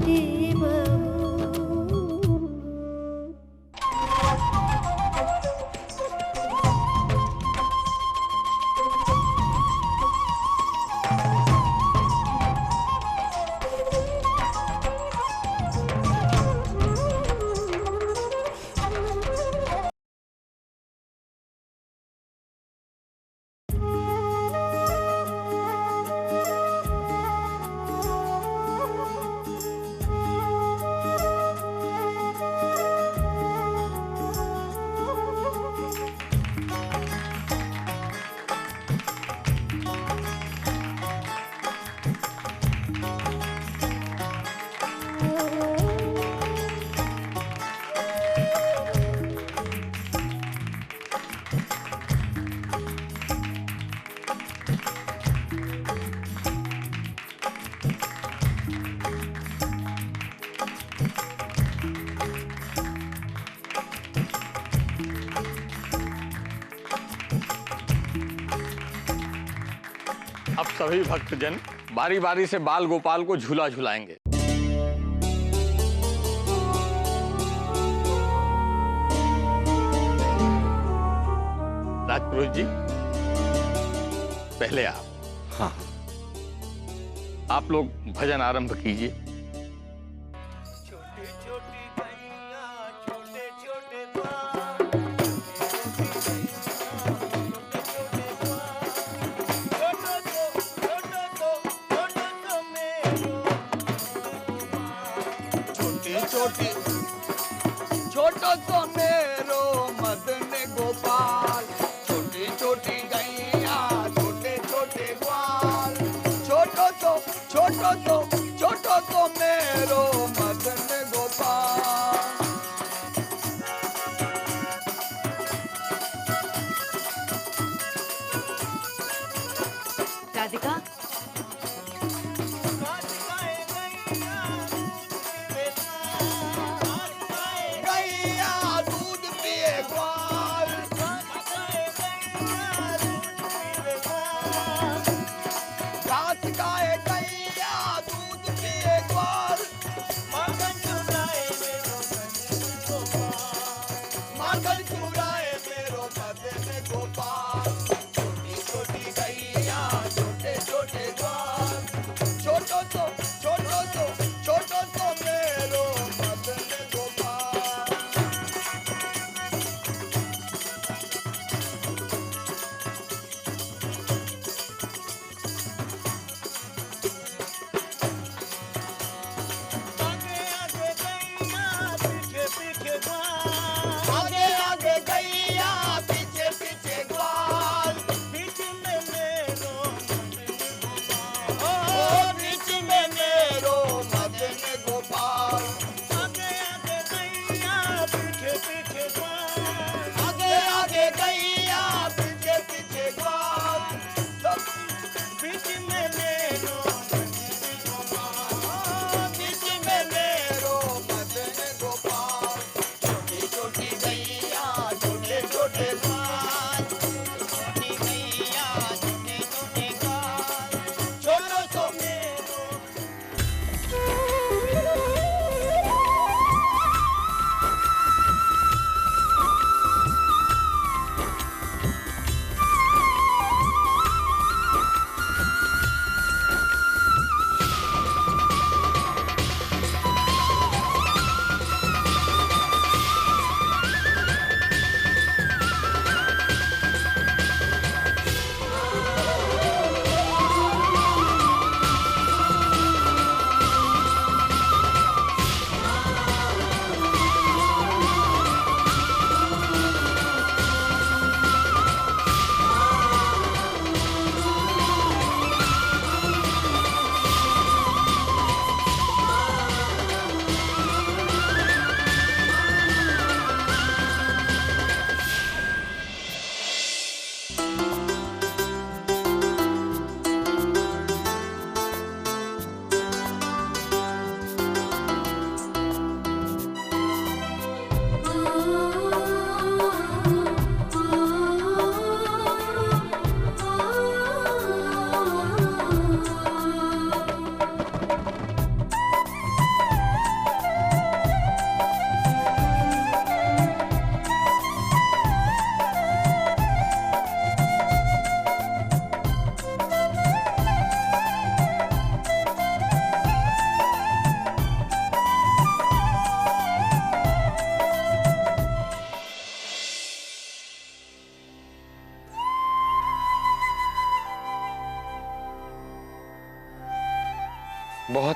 की बहू। अब सभी भक्तजन बारी बारी से बाल गोपाल को झूला झुलाएंगे। राजपुरोहित जी, पहले आप। हाँ। आप लोग भजन आरंभ कीजिए। छोटो तो मेरो मदन गोपाल, छोटी छोटी गैया छोटे छोटे ग्वाल, छोटो तो मेरो मदन गोपाल। राधिका,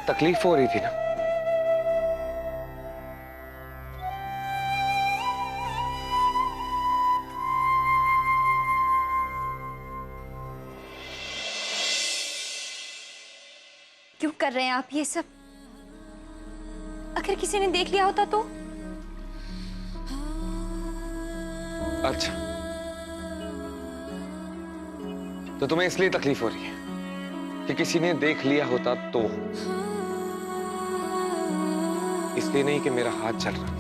तकलीफ हो रही थी ना। क्यों कर रहे हैं आप ये सब? अगर किसी ने देख लिया होता तो? अच्छा, तो तुम्हें इसलिए तकलीफ हो रही है कि किसी ने देख लिया होता तो? इसलिए नहीं कि मेरा हाथ चल रहा।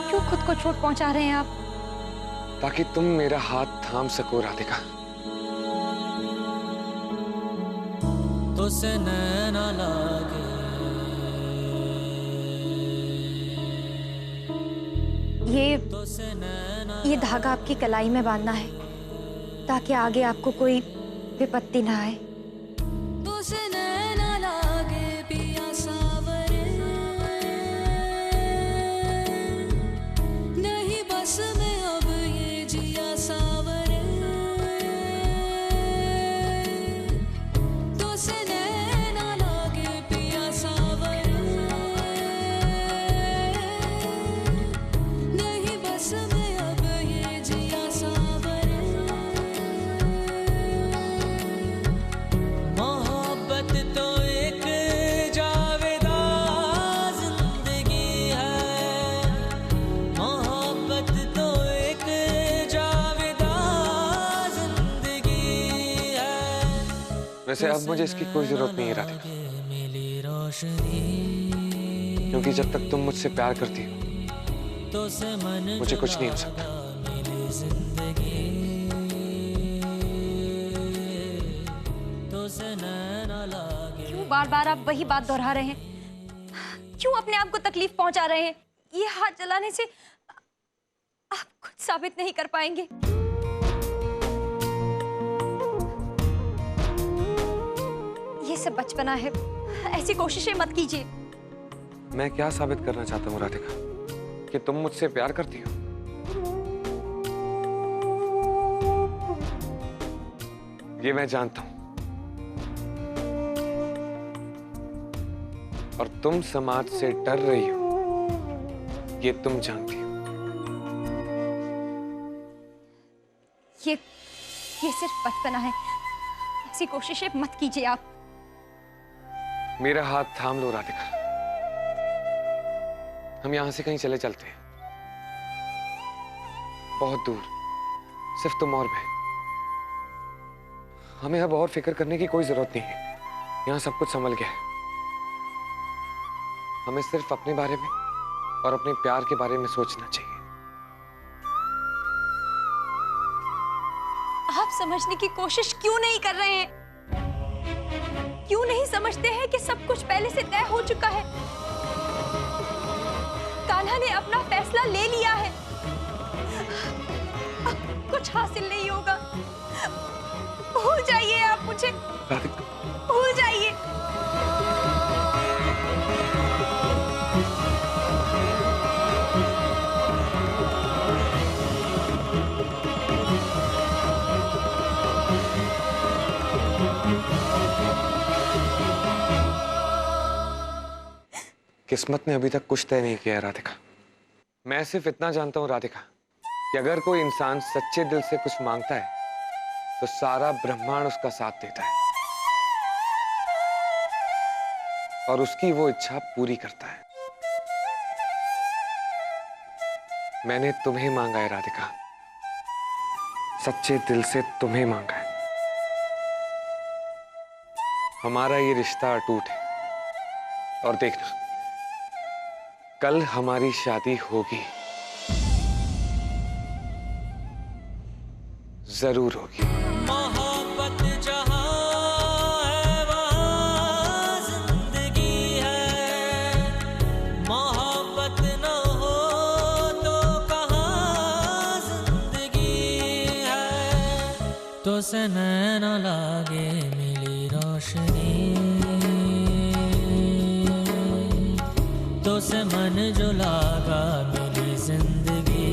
क्यों खुद को चोट पहुंचा रहे हैं आप? ताकि तुम मेरा हाथ थाम सको राधिका। तो से नैना लागे, ये धागा आपकी कलाई में बांधना है ताकि आगे आपको कोई विपत्ति ना आए। तो से नैना लागे पिया सावरे, नहीं बस में अब ये जिया सावरे। तो से नैना लागे पिया सावरे, नहीं बस में अब ये जिया सावरे। मोहब्बत तो एक जावेदा जिंदगी है, मोहब्बत तो एक जावेदा जिंदगी है। वैसे अब मुझे इसकी कोई जरूरत नहीं है राधिका, मिली रोशनी, क्योंकि जब तक तुम मुझसे प्यार करती हो तो से मन मुझे कुछ नहीं हो सकता। मिली जिंदगी, तो से नैना लागे। क्यों बार बार आप वही बात दोहरा रहे हैं? क्यों अपने आप को तकलीफ पहुंचा रहे हैं? ये हाथ जलाने से आप कुछ साबित नहीं कर पाएंगे। ये सब बचपना है, ऐसी कोशिशें मत कीजिए। मैं क्या साबित करना चाहता हूँ राधिका? कि तुम मुझसे प्यार करती हो? ये मैं जानता हूं, और तुम समाज से डर रही हो, ये तुम जानती हो। ये सिर्फ बचपना है, ऐसी कोशिशें मत कीजिए आप। मेरा हाथ थाम लो राधिका, हम यहां से कहीं चले चलते हैं, बहुत दूर, सिर्फ तुम और मैं। हमें अब और फिक्र करने की कोई जरूरत नहीं है, यहां सब कुछ संभल गया है। हमें सिर्फ अपने बारे में और अपने प्यार के बारे में सोचना चाहिए। आप समझने की कोशिश क्यों नहीं कर रहे हैं? क्यों नहीं समझते हैं कि सब कुछ पहले से तय हो चुका है? कान्हा ने अपना फैसला ले लिया है, अब कुछ हासिल नहीं होगा। भूल जाइए आप मुझे, भूल जाइए। किस्मत ने अभी तक कुछ तय नहीं किया है राधिका। मैं सिर्फ इतना जानता हूं राधिका कि अगर कोई इंसान सच्चे दिल से कुछ मांगता है तो सारा ब्रह्मांड उसका साथ देता है और उसकी वो इच्छा पूरी करता है। मैंने तुम्हें मांगा है राधिका, सच्चे दिल से तुम्हें मांगा है। हमारा ये रिश्ता अटूट है और देखना, कल हमारी शादी होगी, जरूर होगी। मोहब्बत जहां है वहां जिंदगी है, मोहब्बत न हो तो कहां जिंदगी है। तो से नैना लागे मिली रोशनी, तो से मन जो लागा मिली जिंदगी।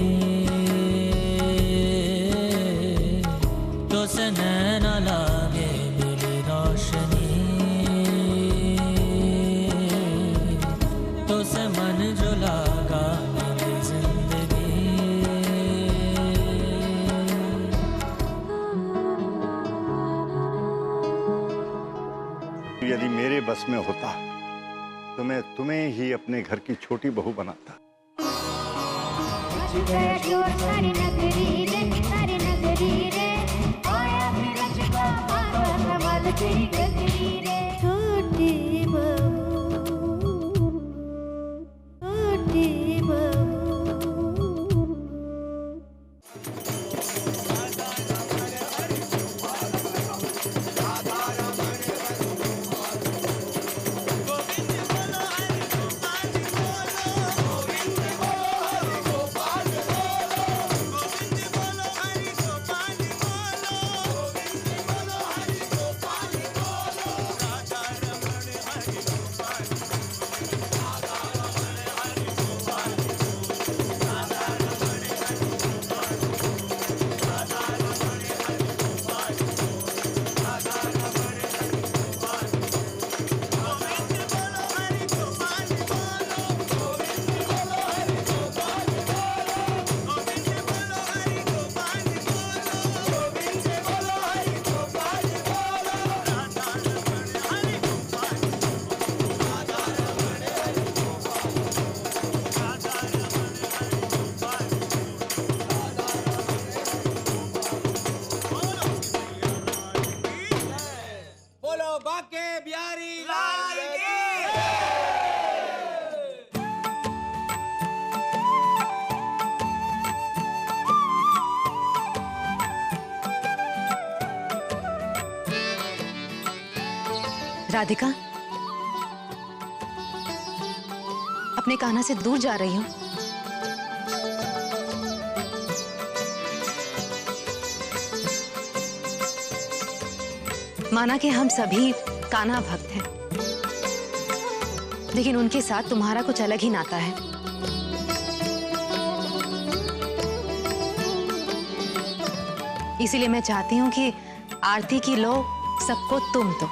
यदि मेरे बस में होता तो मैं तुम्हें ही अपने घर की छोटी बहू बनाता। राधिका, अपने कान्हा से दूर जा रही हो? माना कि हम सभी कान्हा भक्त हैं, लेकिन उनके साथ तुम्हारा कुछ अलग ही नाता है। इसीलिए मैं चाहती हूँ कि आरती की लो सबको तुम दो।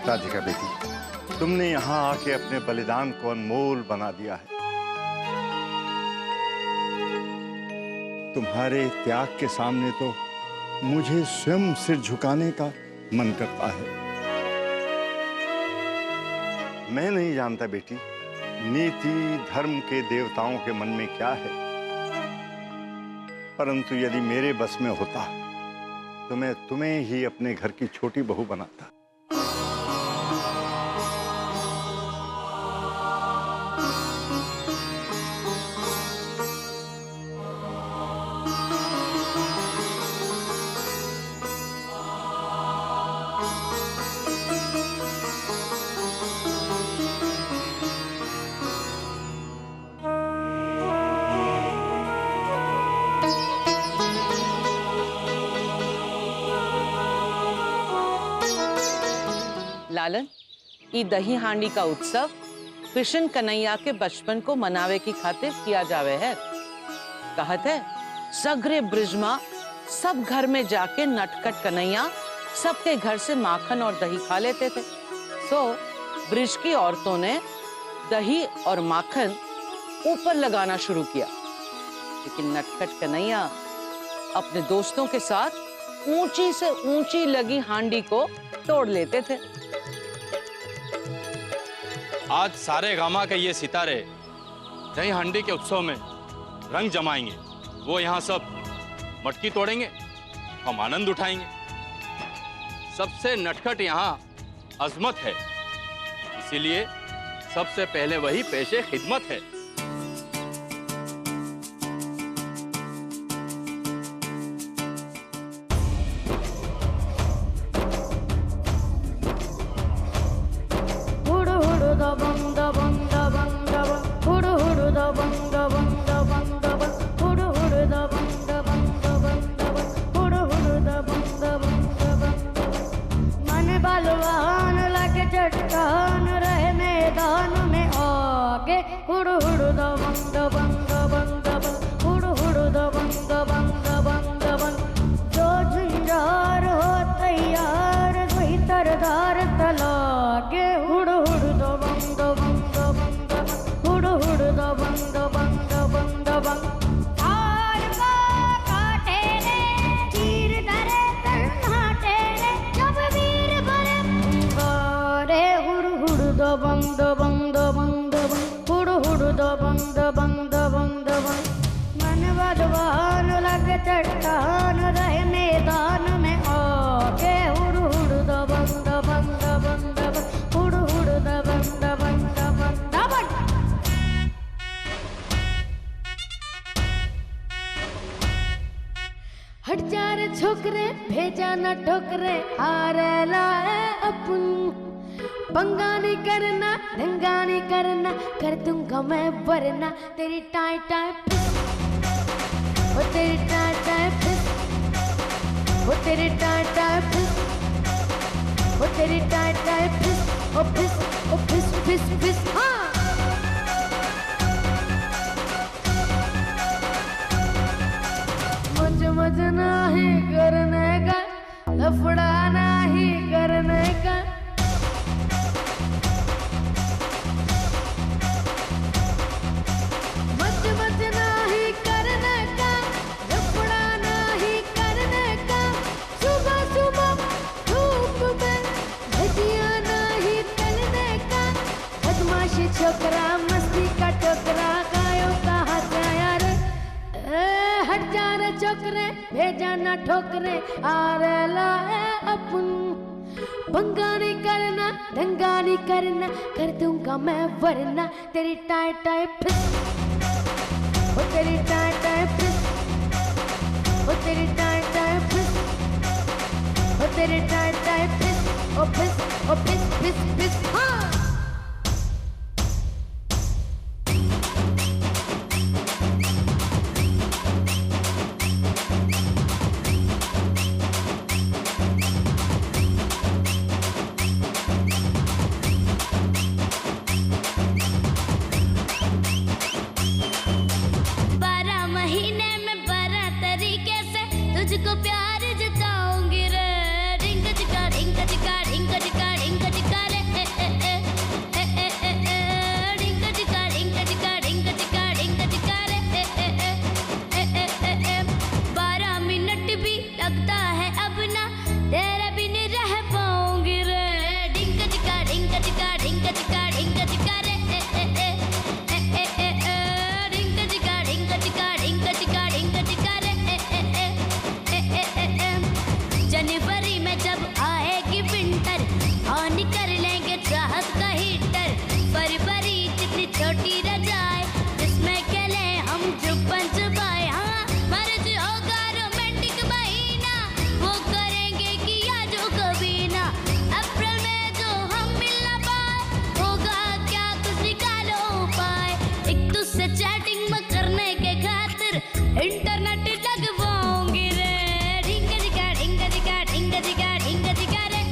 राधिका बेटी, तुमने यहाँ आके अपने बलिदान को अनमोल बना दिया है। तुम्हारे त्याग के सामने तो मुझे स्वयं सिर झुकाने का मन करता है। मैं नहीं जानता बेटी, नीति धर्म के देवताओं के मन में क्या है, परंतु यदि मेरे बस में होता तो मैं तुम्हें ही अपने घर की छोटी बहू बनाता। लालन, ई दही हांडी का उत्सव कृष्ण कन्हैया के बचपन को मनावे की खातिर किया जावे है। कहत है सगरे ब्रिजमा सब घर में जाके नटखट कन्हैया सबके घर से माखन और दही खा लेते थे। सो ब्रिज की औरतों ने दही और माखन ऊपर लगाना शुरू किया, लेकिन नटखट कन्हैया अपने दोस्तों के साथ ऊंची से ऊंची लगी हांडी को तोड़ लेते थे। आज सारे गामा के ये सितारे दही हांडी के उत्सव में रंग जमाएंगे। वो यहाँ सब मटकी तोड़ेंगे, हम आनंद उठाएंगे। सबसे नटखट यहाँ अजमत है, इसीलिए सबसे पहले वही पेशे खिदमत है। बलवान लगे चट्टान रहे मैदान में आगे हुड़ हुड़ दबंग दबंग bang da bang da bang da bang hudu hudu da bang da bang da bang da bang मन बलवान लगे चट्टान रहे मैदान में आके हुडु हुडु दा बंग दा बंग दा बंग दा बंग हुडु हुडु दा बंग दा बंग दा बंग दा बंग हट जा रे छोकरे भेजा न ठोकरे हारे लाए अपन पंगा नहीं करना दंगा नहीं करना कर दूंगा मैं वरना तेरी टाई टाई वो तेरी टाई टाई फिस वो तेरी टाई टाई फिस वो तेरी टाई टाई फिस ओ फिस फिस फिस हाँ मज नहीं करने का लफड़ा नहीं करने का मज नहीं करने का लफड़ा नहीं करने का सुबह सुबह धूप में भजिया नहीं तलने का बदमाशी छोकरा मस्ती का टोकरा गायों का हथिया रे हट जा रे छोकरे भेजा ना ठोकरे आ रे लाए अपन पंगा नहीं करना दंगा नहीं करना कर दूंगा मैं वरना तेरी टाई टाई फिस वो तेरी टाई टाई फिस वो तेरी टाई टाई फिस वो तेरी टाई टाई फिस ओ फिस फिस फिस हाँ तुझको प्यार जताऊंगी रे रिंग चिका रिंग चिका रिंग चिका रिंग चिका रे रिंग चिका रिंग चिका रिंग चिका रिंग चिका रे 12 मिनट भी लगता है अब ना तेरे बिन रह पाऊंगी रे रिंग चिका रिंग चिका रिंग चिका रिंग चिका रे रिंग चिका रिंग चिका रिंग चिका रिंग चिका रे जनवरी में जब आएगी विंटर ऑन कर लेंगे चाहत का हीटर फरवरी कितनी छोटी रजाए जिसमें खेले हम जुबन जुबाए हाँ मर्ज होगा रोमांटिक महीना वो करेंगे किया जो कभी ना अप्रैल में जो हम मिल ना पाए होगा क्या कुछ निकालो उपाय एक दूसरे चैटिंग में करने के खातिर इंटरनेट लगवाऊंगी रे रिंग जिगा रिंग जिगा रिंग जिगा रिंग जिगा रे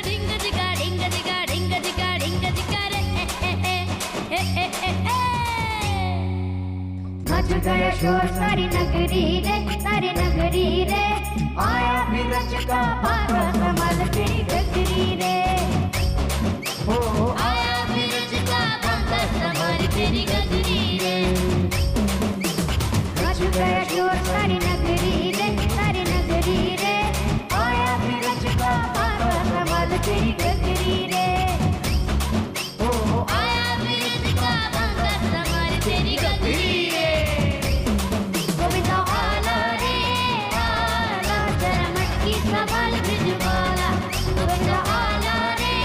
रिंग जिगा रिंग जिगा रिंग जिगा रिंग जिगा रे मच गया शोर सारी नगरी रे आया भी रच का पारा संभाल तेरी गगरी रे ओ आया भी रच का पारा संभाल तेरी गगरी रे मच गया शोर सारी नगरी रे आया भी रच का पारा संभाल तेरी गगरी रे ओ आया भी रच का पारा संभाल तेरी गगरी रे गोविंदा आला रे आला जरा मटकी संभाल ब्रिजवाला गोविंदा आला रे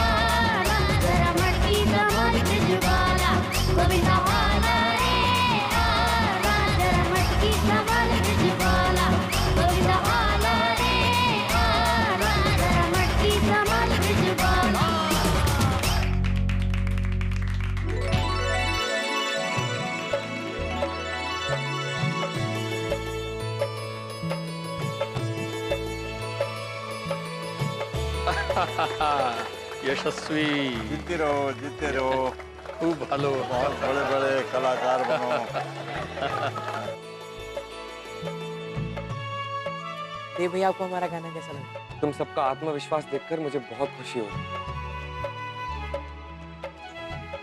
आला जरा मटकी संभाल ब्रिजवाला गोविंदा आला रे आला जरा मटकी संभाल ब्रिजवाला गोविंदा आला रे आला जरा मटकी संभाल ब्रिजवाला यशस्वी जीते रहो खूब भालो बहुत बड़े बड़े कलाकार बनो देव भैया आपको हमारा गाना कैसा लगा? तुम सबका आत्मविश्वास देखकर मुझे बहुत खुशी हो रही है।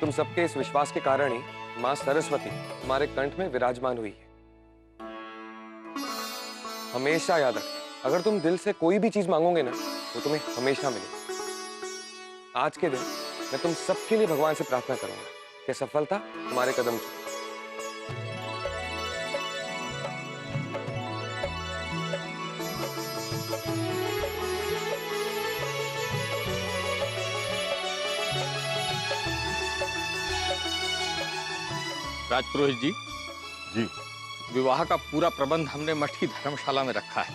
तुम सबके इस विश्वास के कारण ही माँ सरस्वती हमारे कंठ में विराजमान हुई है। हमेशा याद रखें, अगर तुम दिल से कोई भी चीज मांगोगे ना, वो तुम्हें हमेशा मिलेगी। आज के दिन मैं तुम सबके लिए भगवान से प्रार्थना करूंगा कि सफलता तुम्हारे कदम चूमे। राजपुरोहित जी, जी विवाह का पूरा प्रबंध हमने मठ की धर्मशाला में रखा है।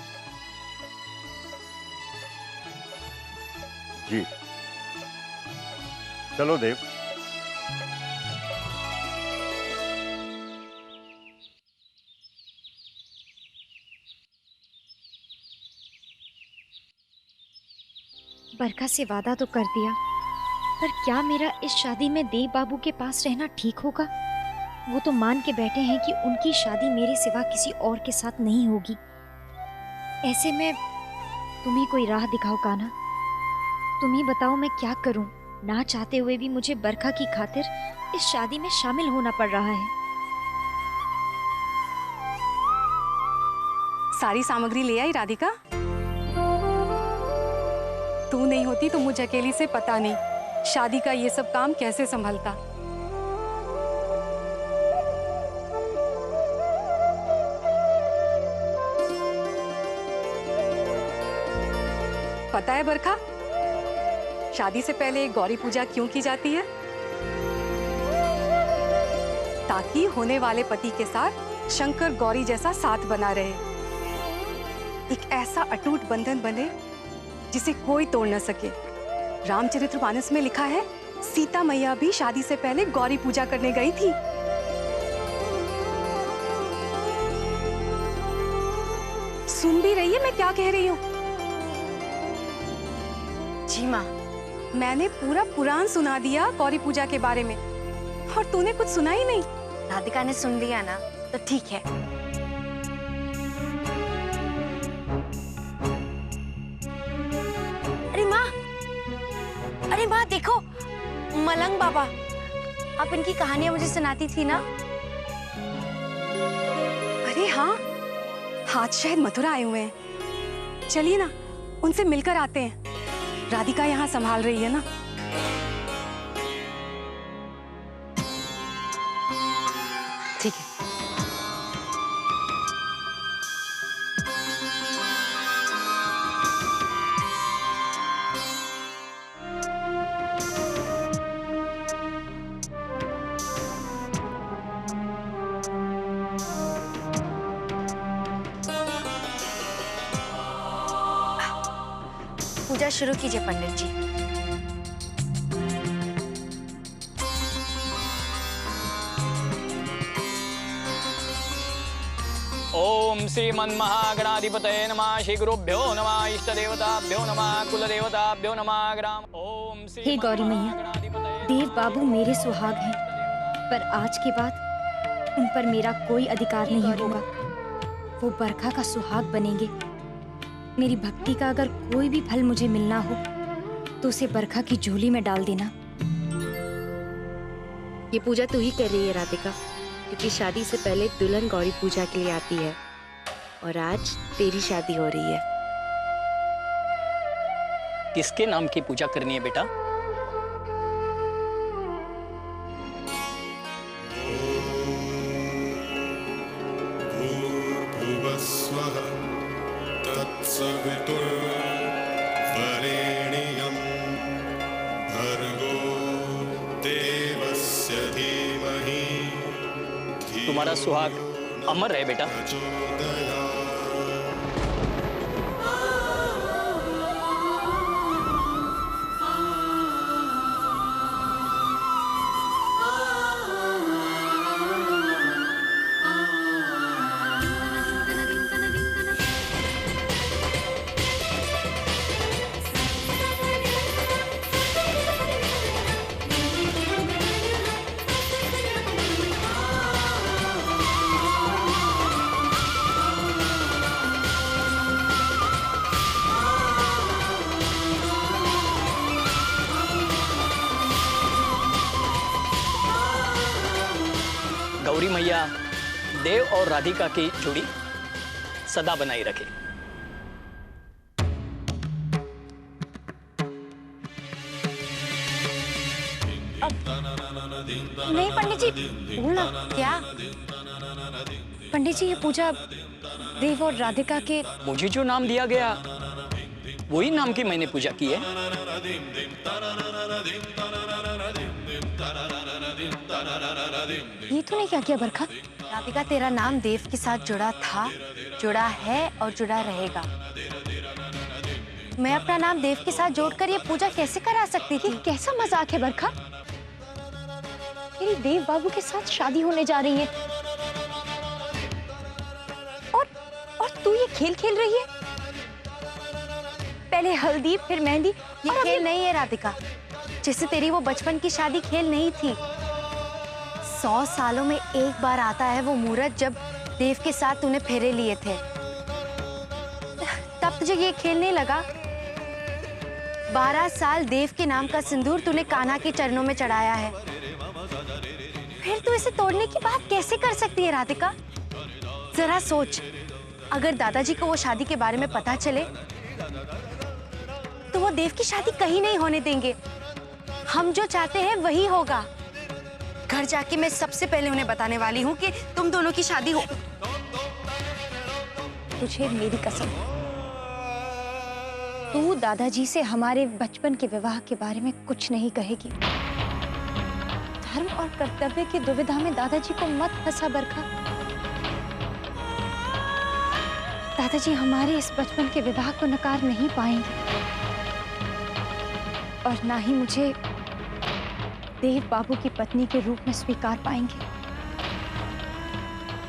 जी चलो देव। बरखा से वादा तो कर दिया, पर क्या मेरा इस शादी में देव बाबू के पास रहना ठीक होगा? वो तो मान के बैठे हैं कि उनकी शादी मेरे सिवा किसी और के साथ नहीं होगी। ऐसे में तुम ही कोई राह दिखाओ कान्हा। तुम ही बताओ मैं क्या करूं? ना चाहते हुए भी मुझे बरखा की खातिर इस शादी में शामिल होना पड़ रहा है। सारी सामग्री ले आई राधिका? तू नहीं होती तो मुझे अकेली से पता नहीं शादी का ये सब काम कैसे संभलता। पता है बरखा, शादी से पहले गौरी पूजा क्यों की जाती है? ताकि होने वाले पति के साथ शंकर गौरी जैसा साथ बना रहे, एक ऐसा अटूट बंधन बने जिसे कोई तोड़ न सके। रामचरितमानस में लिखा है, सीता मैया भी शादी से पहले गौरी पूजा करने गई थी। सुन भी रही है मैं क्या कह रही हूँ? जी माँ, मैंने पूरा पुराण सुना दिया गौरी पूजा के बारे में, और तूने कुछ सुना ही नहीं। राधिका ने सुन लिया ना, तो ठीक है। अरे माँ देखो, मलंग बाबा, आप इनकी कहानियां मुझे सुनाती थी ना। अरे हाँ, आज शायद मथुरा आए हुए हैं। चलिए ना, उनसे मिलकर आते हैं। राधिका यहाँ संभाल रही है ना। ठीक है। पूजा शुरू कीजिए पंडित जी। ओम श्रीमन्महागणाधिपतये नमः। श्री गुरुभ्यो नमः। इष्ट देवताभ्यो नमः। कुल देवताभ्यो नमः। ग्राम ओम हे गौरी मैया, देव बाबू मेरे सुहाग हैं, पर आज के बाद उन पर मेरा कोई अधिकार नहीं होगा। वो बरखा का सुहाग बनेंगे। मेरी भक्ति का अगर कोई भी फल मुझे मिलना हो तो उसे बरखा की झोली में डाल देना। ये पूजा तू ही कर रही है राधिका, क्योंकि शादी से पहले दुल्हन गौरी पूजा के लिए आती है, और आज तेरी शादी हो रही है। किसके नाम की पूजा करनी है बेटा? तत्सवितुर्वरेण्यं भर्गो देवस्य धीमहि। तुम्हारा सुहाग अमर है बेटा। गौरी मैया देव और राधिका की जोड़ी सदा बनाई रखे। नहीं पंडित जी, बोलना क्या? पंडित जी, ये पूजा देव और राधिका के। मुझे जो नाम दिया गया वही नाम की मैंने पूजा की है। ये तूने क्या किया बरखा? राधिका, तेरा नाम देव के साथ जुड़ा था, जुड़ा है और जुड़ा रहेगा। मैं अपना नाम देव के साथ जोड़कर ये पूजा कैसे करा सकती थी? ये कैसा मजाक है बरखा? तेरी देव बाबू के साथ शादी होने जा रही है और तू ये खेल खेल रही है? पहले हल्दी, फिर मेहंदी। ये खेल नहीं है राधिका, जैसे तेरी वो बचपन की शादी खेल नहीं थी। 100 सालों में एक बार आता है वो मुहूर्त जब देव के साथ तूने फेरे लिए थे। तब तुझे ये खेल नहीं लगा? 12 साल देव के नाम का सिंदूर तूने कान्हा के चरणों में चढ़ाया है, फिर तू इसे तोड़ने की बात कैसे कर सकती है राधिका? जरा सोच, अगर दादाजी को वो शादी के बारे में पता चले तो वो देव की शादी कहीं नहीं होने देंगे। हम जो चाहते हैं वही होगा। घर जाके मैं सबसे पहले उन्हें बताने वाली हूँ कि तुम दोनों की शादी हो। तुझे मेरी कसम, तू दादाजी से हमारे बचपन के विवाह के बारे में कुछ नहीं कहेगी। धर्म और कर्तव्य की दुविधा में दादाजी को मत फंसा बरखा। दादाजी हमारे इस बचपन के विवाह को नकार नहीं पाएंगे और ना ही मुझे देव बाबू की पत्नी के रूप में स्वीकार पाएंगे।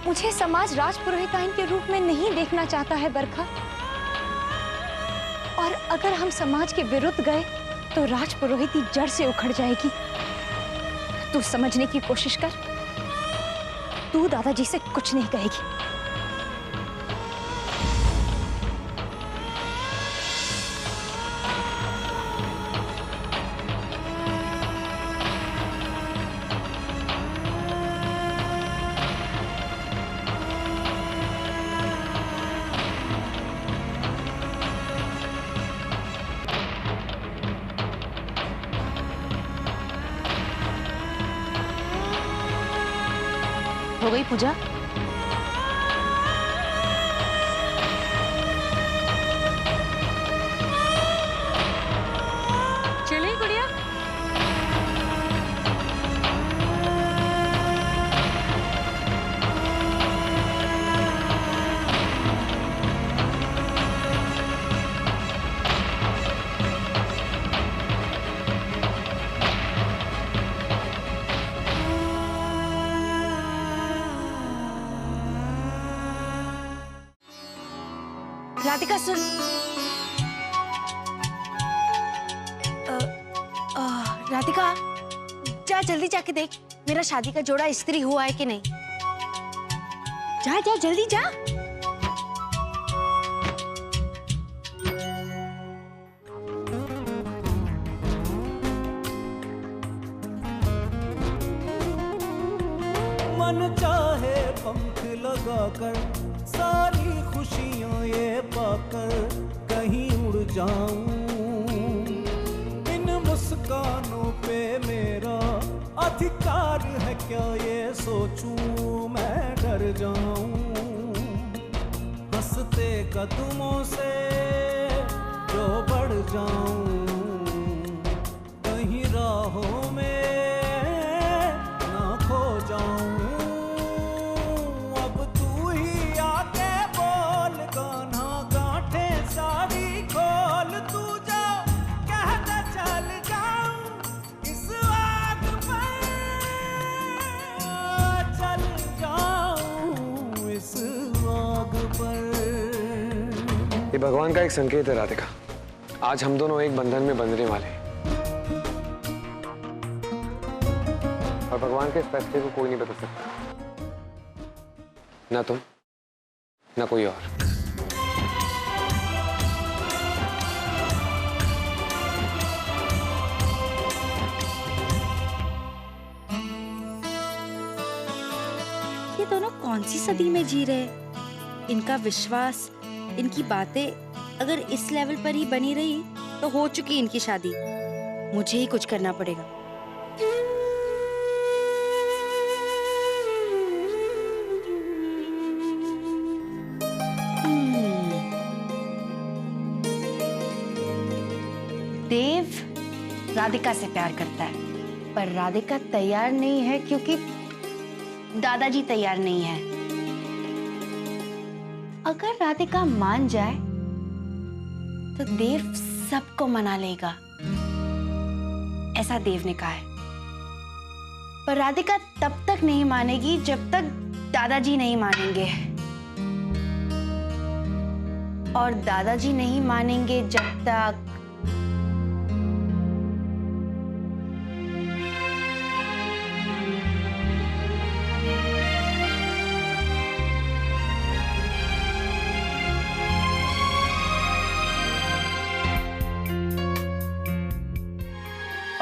मुझे समाज राजपुरोहिताइन के रूप में नहीं देखना चाहता है बरखा, और अगर हम समाज के विरुद्ध गए तो राजपुरोहिती जड़ से उखड़ जाएगी। तू समझने की कोशिश कर, तू दादाजी से कुछ नहीं कहेगी। हो गई पूजा? चले गुड़िया। राधिका सुन, राधिका जा जल्दी जाके देख मेरा शादी का जोड़ा इस्त्री हुआ है कि नहीं। जा जा जल्दी जा। मन चाहे पंख लगाकर सारी खुशियां ये पाकर कहीं उड़ जाऊं। इन मुस्कानों पे मेरा अधिकार है क्या ये सोचूं मैं डर जाऊं। हंसते कदमों से जो बढ़ जाऊं, कहीं राहों में ना खो जाऊं। ये भगवान का एक संकेत है राधिका, आज हम दोनों एक बंधन में बंधने वाले हैं और भगवान के इस फैसले को कोई नहीं बदल सकता, ना तुम ना कोई और। ये दोनों कौन सी सदी में जी रहे? इनका विश्वास, इनकी बातें अगर इस लेवल पर ही बनी रही तो हो चुकी इनकी शादी। मुझे ही कुछ करना पड़ेगा। देव राधिका से प्यार करता है, पर राधिका तैयार नहीं है क्योंकि दादाजी तैयार नहीं है। अगर राधिका मान जाए तो देव सबको मना लेगा, ऐसा देव ने कहा है। पर राधिका तब तक नहीं मानेगी जब तक दादाजी नहीं मानेंगे, और दादाजी नहीं मानेंगे जब तक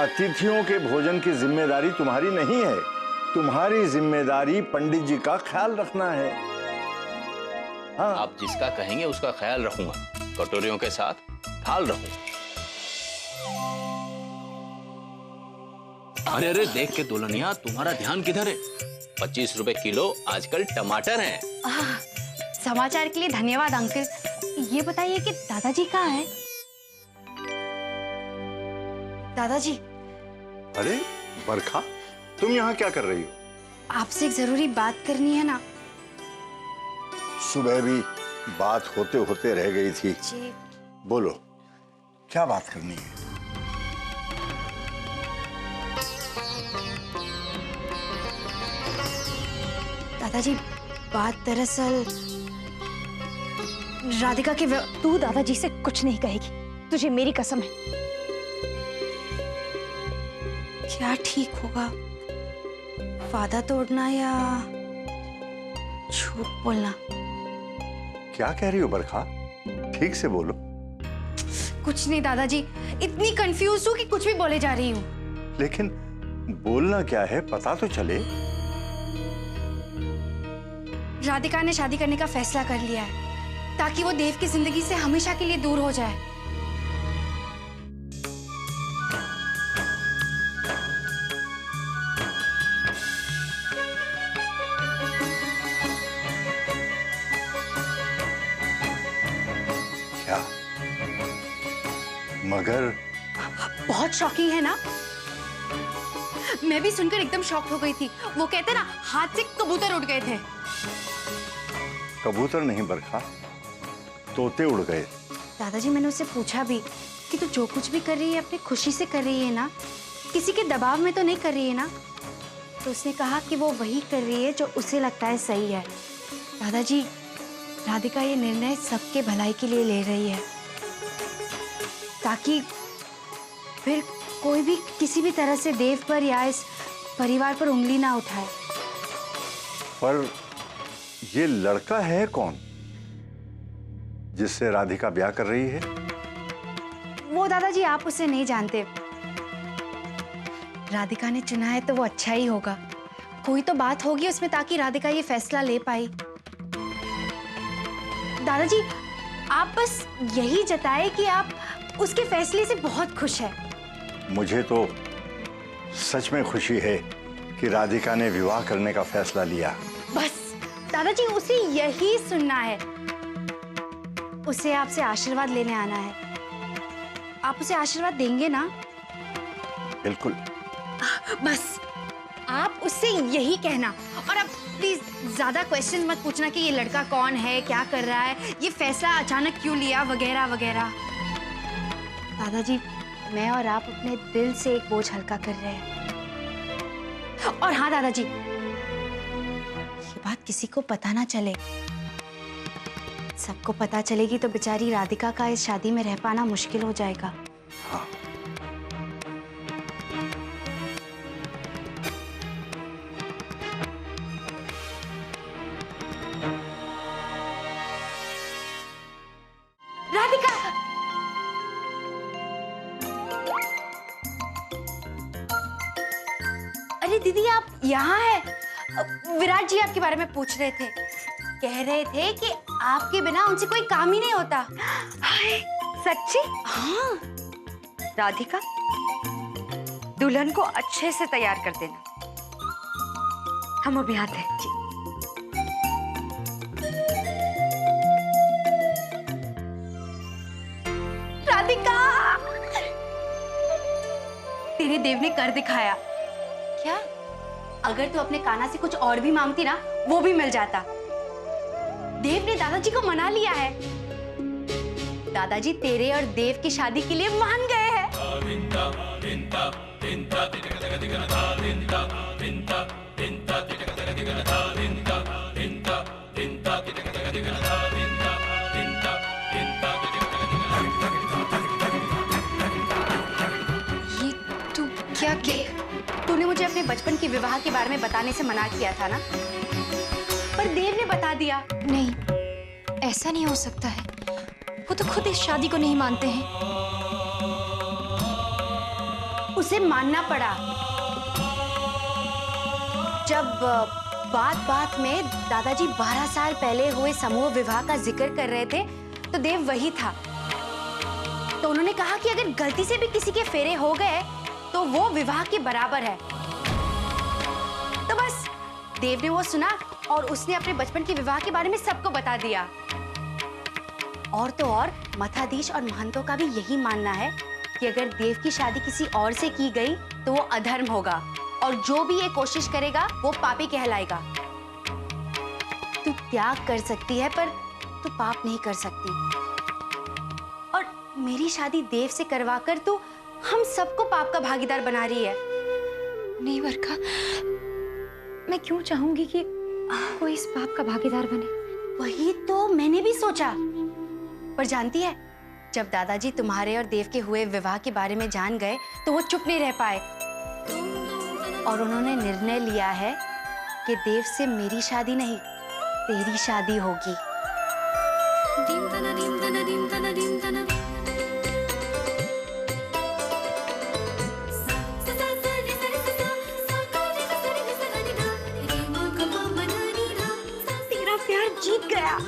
अतिथियों के भोजन की जिम्मेदारी तुम्हारी नहीं है। तुम्हारी जिम्मेदारी पंडित जी का ख्याल रखना है। हाँ। आप जिसका कहेंगे उसका ख्याल रखूंगा, कटोरियों के साथ थाल रखूंगा। अरे अरे देख के दुल्हनिया, तुम्हारा ध्यान किधर है? 25 रुपए किलो आजकल टमाटर हैं। समाचार के लिए धन्यवाद अंकल। ये बताइए कि दादाजी कहाँ हैं? दादाजी। अरे बरखा, तुम यहाँ क्या कर रही हो? आपसे एक जरूरी बात करनी है ना। सुबह भी बात होते होते रह गई थी। जी। बोलो, क्या बात करनी है? दादाजी, बात दरअसल राधिका के तू दादाजी से कुछ नहीं कहेगी, तुझे मेरी कसम है। क्या ठीक होगा, वादा तोड़ना या झूठ बोलना? क्या कह रही हो बरखा? ठीक से बोलो। कुछ नहीं दादाजी, इतनी कंफ्यूज हूँ कि कुछ भी बोले जा रही हूँ। लेकिन बोलना क्या है पता तो चले। राधिका ने शादी करने का फैसला कर लिया है ताकि वो देव की जिंदगी से हमेशा के लिए दूर हो जाए। क्या? मगर बहुत शॉकिंग है ना? मैं भी सुनकर एकदम शॉक हो गई थी। वो कहते ना, हाथ से कबूतर उड़ गए थे। कबूतर नहीं बरखा, तोते उड़ गए। दादाजी, मैंने उससे पूछा भी कि तू जो कुछ भी कर रही है अपनी खुशी से कर रही है ना, किसी के दबाव में तो नहीं कर रही है ना? तो उसने कहा कि वो वही कर रही है जो उसे लगता है सही है। दादाजी, राधिका ये निर्णय सबके भलाई के लिए ले रही है ताकि फिर कोई भी किसी भी तरह से देव पर या इस परिवार पर उंगली ना उठाए। पर ये लड़का है कौन जिससे राधिका ब्याह कर रही है? वो दादाजी, आप उसे नहीं जानते। राधिका ने चुना है तो वो अच्छा ही होगा। कोई तो बात होगी उसमें ताकि राधिका ये फैसला ले पाई। दादाजी, आप बस यही जताए कि आप उसके फैसले से बहुत खुश हैं। मुझे तो सच में खुशी है कि राधिका ने विवाह करने का फैसला लिया। बस दादाजी, उसे यही सुनना है। उसे आपसे आशीर्वाद लेने आना है। आप उसे आशीर्वाद देंगे ना? बिल्कुल। बस आप उससे यही कहना। और अब प्लीज ज्यादा क्वेश्चन मत पूछना कि ये लड़का कौन है, क्या कर रहा है, ये फैसला अचानक क्यों लिया, वगैरह वगैरह। दादाजी, मैं और आप अपने दिल से एक बोझ हल्का कर रहे हैं। और हाँ दादाजी, ये बात किसी को पता ना चले। सबको पता चलेगी तो बेचारी राधिका का इस शादी में रह पाना मुश्किल हो जाएगा। हाँ। राधिका! अरे दीदी, आप यहाँ हैं? विराट जी आपके बारे में पूछ रहे थे। कह रहे थे कि आपके बिना उनसे कोई काम ही नहीं होता। हाय, सच्ची? हाँ। राधिका, दुल्हन को अच्छे से तैयार कर देना। हम अभी आते हैं। राधिका! देव ने कर दिखाया। क्या? अगर तू अपने कान्हा से कुछ और भी मांगती ना, वो भी मिल जाता। देव ने दादाजी को मना लिया है। दादाजी तेरे और देव की शादी के लिए मान गए हैं। ये तू क्या तूने मुझे अपने बचपन के विवाह के बारे में बताने से मना किया था ना, पर देव ने बता दिया। नहीं, ऐसा नहीं हो सकता है। वो तो खुद इस शादी को नहीं मानते हैं। उसे मानना पड़ा। जब बात बात में दादाजी 12 साल पहले हुए समूह विवाह का जिक्र कर रहे थे, तो देव वही था। तो उन्होंने कहा कि अगर गलती से भी किसी के फेरे हो गए तो वो विवाह के बराबर है। तो बस देव ने वो सुना और उसने अपने बचपन के विवाह के बारे में सबको बता दिया। और तो और मठाधीश और महंतों का भी यही मानना है कि अगर देव की शादी किसी और से की गई तो वो अधर्म होगा, और जो भी ये कोशिश करेगा वो पापी कहलाएगा। तू त्याग कर सकती है पर तू पाप नहीं कर सकती। और मेरी शादी देव से करवाकर तू हम सबको पाप का भागीदार बना रही है। नहीं वर्षा, मैं क्यों चाहूंगी कि कोई इस पाप का भागीदार बने। वही तो मैंने भी सोचा, पर जानती है, जब दादाजी तुम्हारे और देव के हुए विवाह के बारे में जान गए तो वो चुप नहीं रह पाए और उन्होंने निर्णय लिया है कि देव से मेरी शादी नहीं, तेरी शादी होगी। तेरा प्यार जीत गया।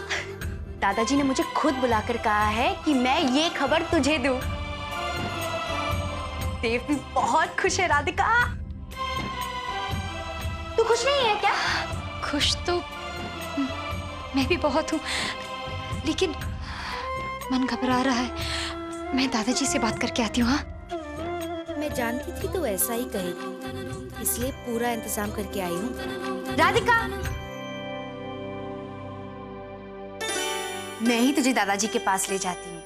दादाजी ने मुझे खुद बुलाकर कहा है कि मैं ये खबर तुझे दूं। देव भी बहुत खुश है। राधिका, तू खुश नहीं है क्या? खुश तो मैं भी बहुत हूँ, लेकिन मन घबरा रहा है। मैं दादाजी से बात करके आती हूँ। हाँ, मैं जानती थी तू ऐसा ही कहेगी, इसलिए पूरा इंतजाम करके आई हूँ। राधिका, मैं ही तुझे दादाजी के पास ले जाती हूँ।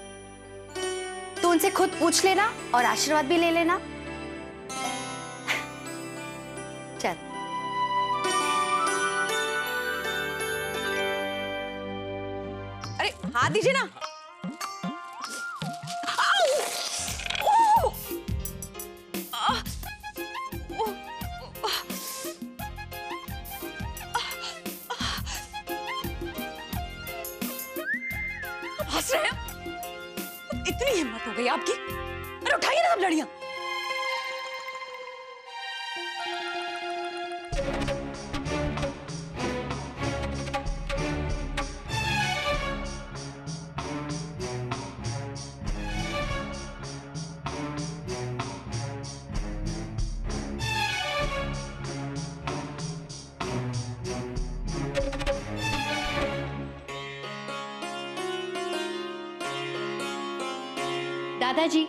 तू उनसे खुद पूछ लेना और आशीर्वाद भी ले लेना। चल। अरे हाथ दीजिए ना। हंस रहे हैं? इतनी हिम्मत हो गई आपकी? अरे उठाइए ना सब लड़ियां। दादाजी,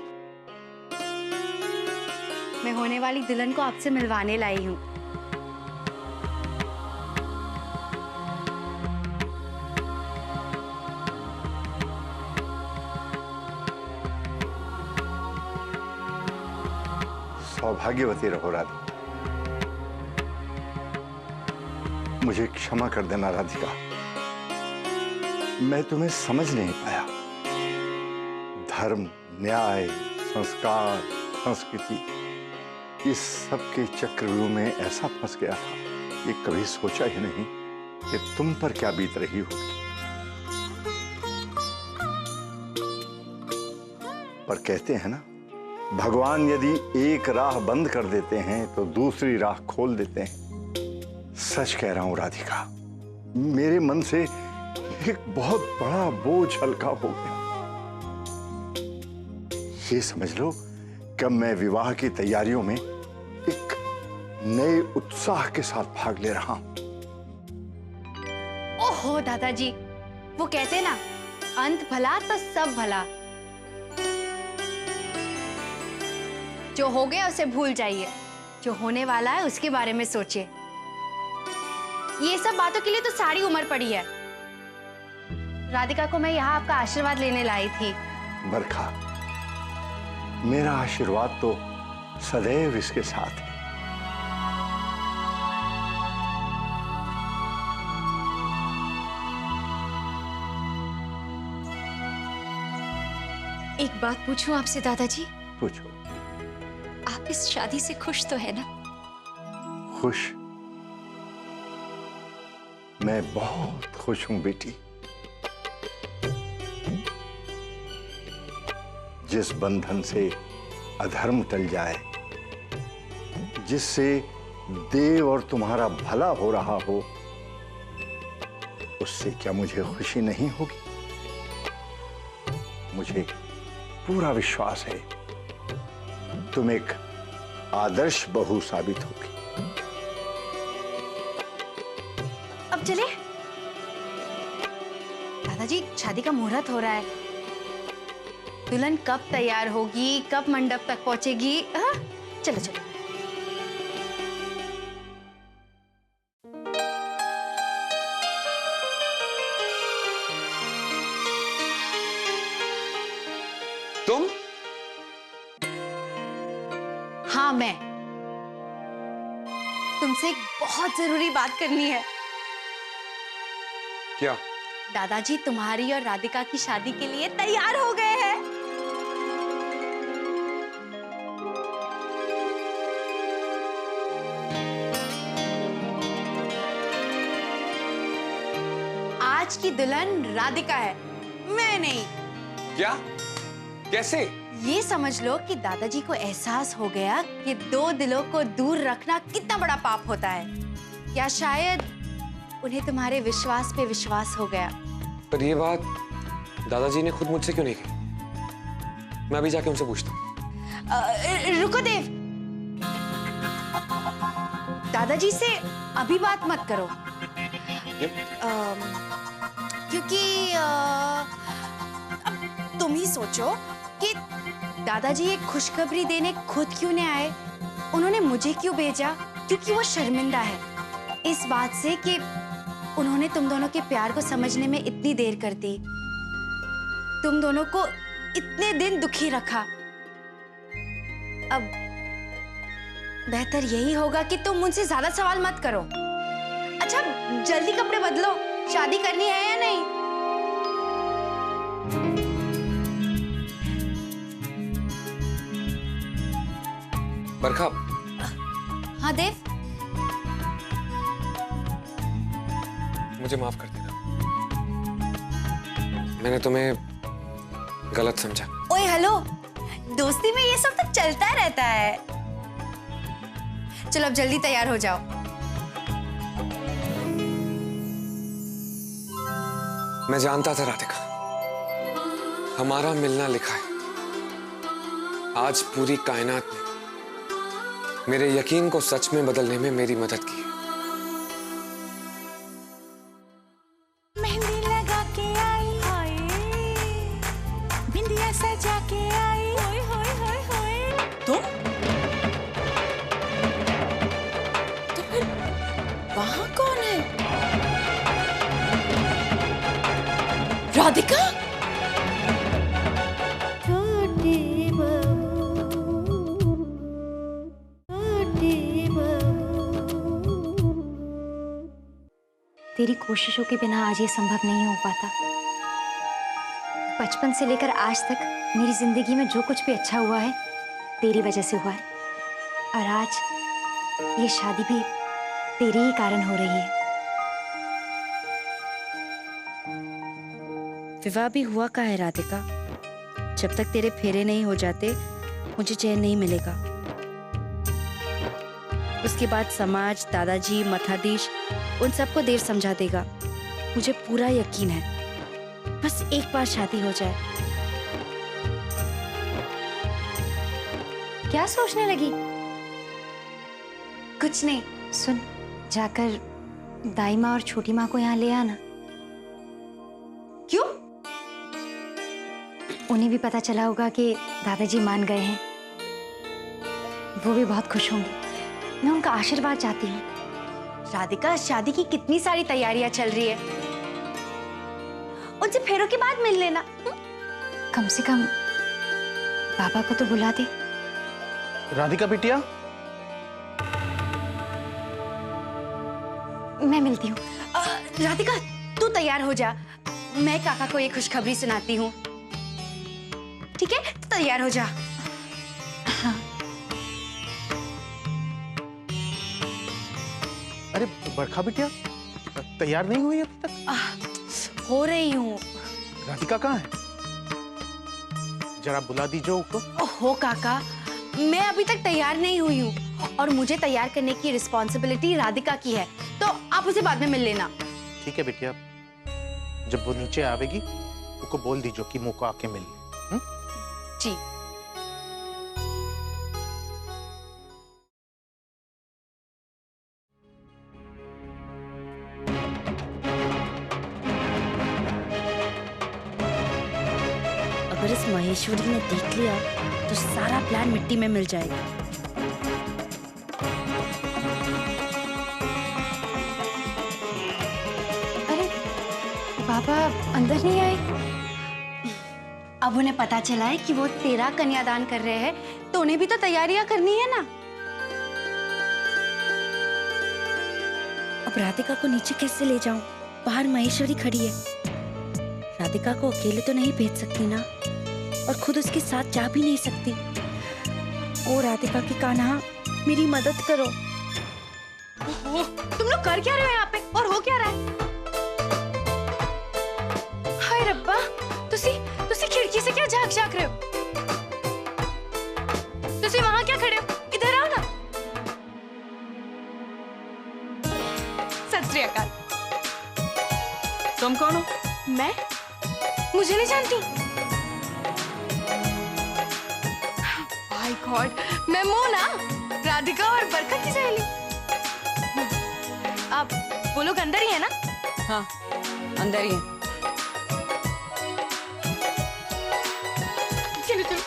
मैं होने वाली दुल्हन को आपसे मिलवाने लाई हूँ। सौभाग्यवती रहो राधिका। मुझे क्षमा कर देना राधिका, मैं तुम्हें समझ नहीं पाया। धर्म, न्याय, संस्कार, संस्कृति, इस सब के चक्रव्यूह में ऐसा फंस गया था, ये कभी सोचा ही नहीं कि तुम पर क्या बीत रही होगी। पर कहते हैं ना, भगवान यदि एक राह बंद कर देते हैं तो दूसरी राह खोल देते हैं। सच कह रहा हूं राधिका, मेरे मन से एक बहुत बड़ा बोझ हल्का हो गया। ये समझ लो कि मैं विवाह की तैयारियों में एक नए उत्साह के साथ भाग ले रहा हूं। ओहो दादाजी, वो कहते ना, अंत भला तो सब भला। जो हो गया उसे भूल जाइए, जो होने वाला है उसके बारे में सोचिए। ये सब बातों के लिए तो सारी उम्र पड़ी है। राधिका को मैं यहाँ आपका आशीर्वाद लेने लाई थी। बरखा, मेरा आशीर्वाद तो सदैव इसके साथ है। एक बात पूछूं आपसे दादाजी? पूछो। आप इस शादी से खुश तो है ना? खुश? मैं बहुत खुश हूं बेटी। जिस बंधन से अधर्म टल जाए, जिससे देव और तुम्हारा भला हो रहा हो, उससे क्या मुझे खुशी नहीं होगी? मुझे पूरा विश्वास है तुम एक आदर्श बहू साबित होगी। अब चले? दादाजी, शादी का मुहूर्त हो रहा है। दुल्हन कब तैयार होगी, कब मंडप तक पहुंचेगी? हाँ? चलो चलो। तुम? हाँ, मैं। तुमसे एक बहुत जरूरी बात करनी है। क्या? दादाजी तुम्हारी और राधिका की शादी के लिए तैयार हो गए हैं। आज की दुल्हन राधिका है, मैं नहीं। क्या? कैसे? ये समझ लो कि दादाजी को एहसास हो गया कि दो दिलों को दूर रखना कितना बड़ा पाप होता है। या शायद उन्हें तुम्हारे विश्वास पे विश्वास हो गया। पर ये बात दादाजी ने खुद मुझसे क्यों नहीं की? मैं अभी जाके उनसे पूछता हूँ। रुको देव, दादाजी से अभी बात मत करो। क्योंकि अब तुम ही सोचो कि दादाजी एक खुशखबरी देने खुद क्यों नहीं आए? उन्होंने मुझे क्यों भेजा? क्योंकि वो शर्मिंदा है इस बात से कि उन्होंने तुम दोनों के प्यार को समझने में इतनी देर कर दी, तुम दोनों को इतने दिन दुखी रखा। अब बेहतर यही होगा कि तुम मुझसे ज्यादा सवाल मत करो। अच्छा, जल्दी कपड़े बदलो, शादी करनी है या नहीं? बरखा। हाँ देव, मुझे माफ कर देना, मैंने तुम्हें गलत समझा। ओए हेलो, दोस्ती में ये सब तो चलता रहता है। चलो अब जल्दी तैयार हो जाओ। मैं जानता था राधिका, हमारा मिलना लिखा है। आज पूरी कायनात ने मेरे यकीन को सच में बदलने में मेरी मदद की है। मेहंदी लगा के आई, हाय बिंदिया सजा के आई, होय होय होय होय। तुम? तो फिर वहां कौन है? राधिका? तेरी कोशिशों के बिना आज ये संभव नहीं हो पाता। बचपन से लेकर आज तक मेरी जिंदगी में जो कुछ भी अच्छा हुआ है तेरी वजह से हुआ है, और आज ये शादी भी तेरे ही कारण हो रही है। विवाह भी हुआ का है राधिका। जब तक तेरे फेरे नहीं हो जाते मुझे चैन नहीं मिलेगा। उसके बाद समाज, दादाजी, मठाधीश उन सबको देर समझा देगा। मुझे पूरा यकीन है, बस एक बार शादी हो जाए। क्या सोचने लगी? कुछ नहीं। सुन, जाकर दाई माँ और छोटी माँ को यहाँ ले आना। क्यों? उन्हें भी पता चला होगा कि दादाजी मान गए हैं। वो भी बहुत खुश होंगे। मैं उनका आशीर्वाद चाहती हूँ। राधिका, शादी की कितनी सारी तैयारियां चल रही है, उनसे फेरों के बाद मिल लेना। कम से कम बाबा को तो बुला दे। राधिका बिटिया, मैं मिलती हूँ। राधिका तू तैयार हो जा, मैं काका को ये खुशखबरी सुनाती हूँ। ठीक है, तो तैयार हो जा। हाँ। अरे बरखा बिटिया, तैयार नहीं हुई अभी तक? हो रही हूँ। राधिका कहाँ है? जरा बुला दीजिए उसको। ओहो काका, मैं अभी तक तैयार नहीं हुई हूँ और मुझे तैयार करने की रिस्पॉन्सिबिलिटी राधिका की है, तो आप उसे बाद में मिल लेना। ठीक है बिटिया, जब वो नीचे आवेगी उसको बोल दीजिए कि मुझको आके मिल ले। जी। अगर इस महेश्वरी ने देख लिया तो सारा प्लान मिट्टी में मिल जाएगा। अरे बाबा अंदर नहीं आए? अब उन्हें पता चला है कि वो तेरा कन्यादान कर रहे हैं, तो उन्हें भी तो तैयारियां करनी है ना। अब राधिका को नीचे कैसे ले जाऊं? बाहर महेश्वरी खड़ी है। राधिका को अकेले तो नहीं भेज सकती ना, और खुद उसके साथ जा भी नहीं सकती। ओ राधिका की कान्हा, मेरी मदद करो। तुम लोग कर क्या रहे हो यहाँ पे, और हो क्या रहा है? हाय रब्बा, तुसी खिड़की से क्या झांक रहे हो? तुसी वहां क्या खड़े हो? इधर आओ ना। सत श्री अकाल। तुम कौन हो? मैं? मुझे नहीं जानती। माय गॉड, मैं मोना, राधिका और बरखा की सहेली। आप वो लोग अंदर ही है ना? हाँ, अंदर ही है। चलो चलो,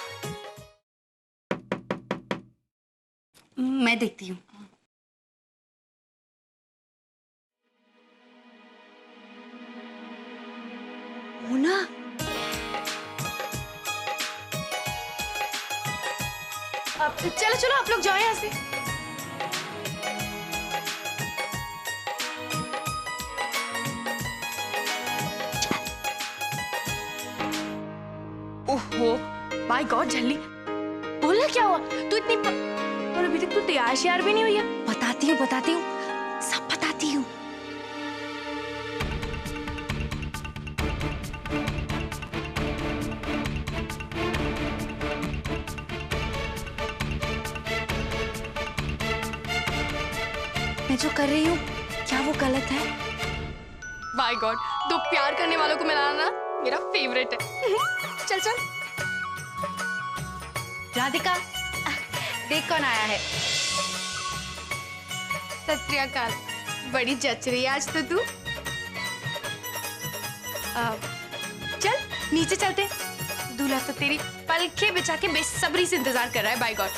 मैं देखती हूँ। मोना, चलो चलो आप लोग जाओ यहाँ से। ओहो, माय गॉड झल्ली, बोलना क्या हुआ? तू इतनी और अभी तक तू तैयार श्यार भी नहीं हुई है। बताती हूँ, सब बताती हूँ। मैं जो कर रही हूँ, क्या वो गलत है? बाय गॉड, दो प्यार करने वालों को मिलाना मेरा फेवरेट है। चल चल। राधिका, देख कौन आया है। सत श्री अकाल, बड़ी जच रही है आज तो तू। चल नीचे चलते, दूल्हा तो तेरी पलके बिछा के बेसब्री से इंतजार कर रहा है। By God.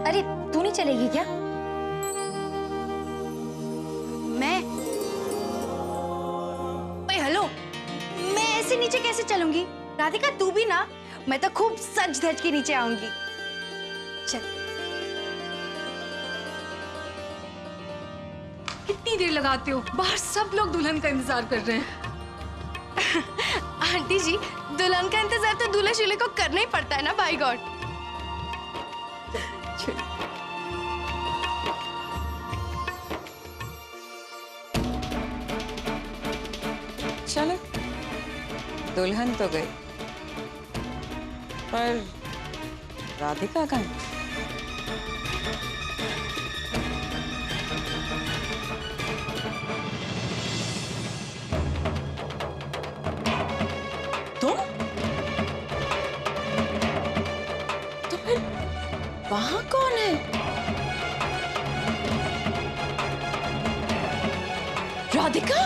अरे तू नहीं चलेगी क्या? मैं? हेलो, मैं ऐसे नीचे कैसे चलूंगी? राधिका तू भी ना, मैं तो खूब सज धज के नीचे आऊंगी। चल। कितनी देर लगाते हो? बाहर सब लोग दुल्हन का इंतजार कर रहे हैं। आंटी जी, दुल्हन का इंतजार तो दूल्हे शूल्हे को करना ही पड़ता है ना। By God. चलो, दुल्हन तो गई, पर राधिका कहाँ? तुम? तो फिर वहां कौन है? राधिका?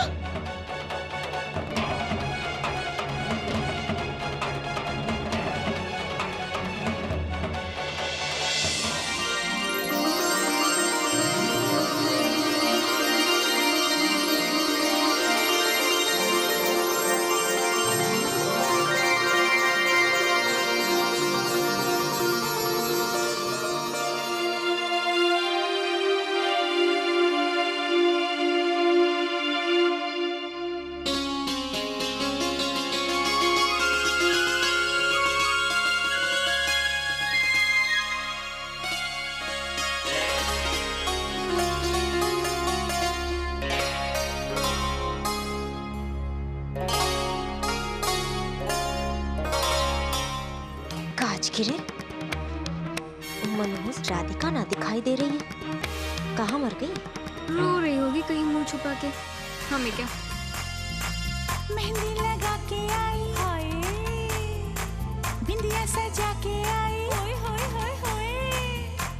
किरण, मनोज राधिका ना दिखाई दे रही है, कहाँ मर गई? रो रही होगी कहीं मुंह छुपा के, हमें क्या। मेहंदी लगा के आई हाय, बिंदिया सजा के आई होय होय होय होय,